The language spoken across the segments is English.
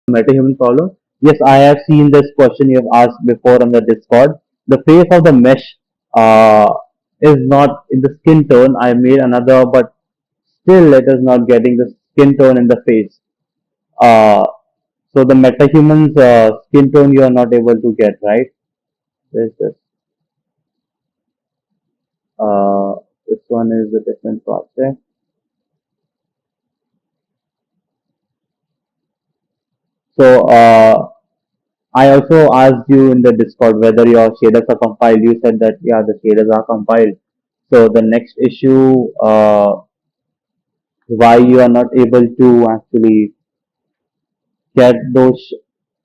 MetaHuman problem. Yes, I have seen this question you have asked before on the Discord. The face of the mesh uh, is not in the skin tone. I made another, but still it is not getting the skin tone in the face. Uh, so the MetaHuman's skin tone you are not able to get, right? There's this. Uh, this one is a different project. So I also asked you in the Discord whether your shaders are compiled. You said that yeah, the shaders are compiled. So the next issue, why you are not able to actually get those.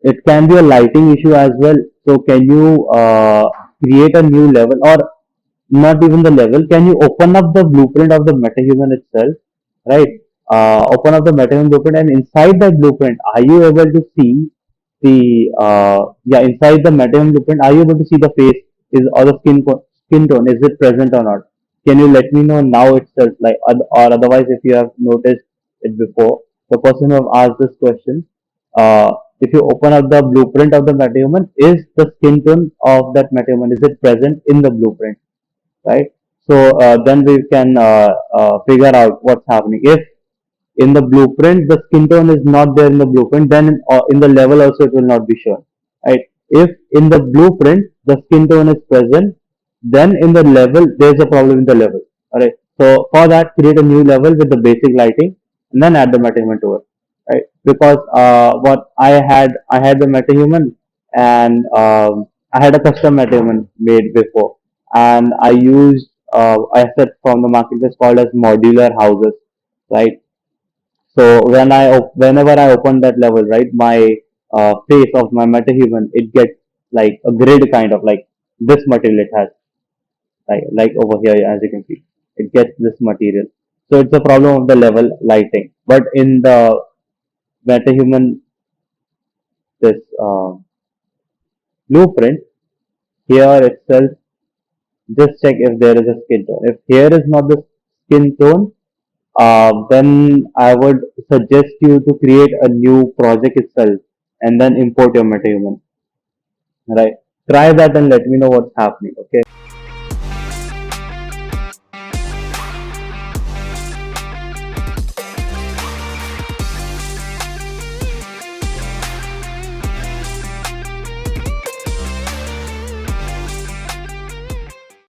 It can be a lighting issue as well. So can you create a new level or not even the level? Can you open up the blueprint of the MetaHuman itself, right? Open up the MetaHuman blueprint, and inside that blueprint, are you able to see the yeah, inside the MetaHuman blueprint, are you able to see the face is or the skin tone? Is it present or not? Can you let me know now itself, like or otherwise, if you have noticed it before, the person who have asked this question, if you open up the blueprint of the MetaHuman, is the skin tone of that MetaHuman is it present in the blueprint? Right? So then we can figure out what's happening. If in the blueprint the skin tone is not there in the blueprint, then in the level also it will not be shown. Right? If in the blueprint the skin tone is present, then in the level there's a problem in the level. Alright. So for that, create a new level with the basic lighting, and then add the MetaHuman to it. Right? Because what I had the MetaHuman, and I had a custom MetaHuman made before, and I used assets from the marketplace called as modular houses, right? So whenever I open that level, right, my face of my MetaHuman, it gets like a grid kind of like this material it has, like over here as you can see, it gets this material. So it's a problem of the level lighting. But in the MetaHuman this blueprint here itself, just check if there is a skin tone. If here is not the skin tone, then I would suggest you to create a new project itself and then import your MetaHuman. Right? Try that and let me know what's happening. Okay.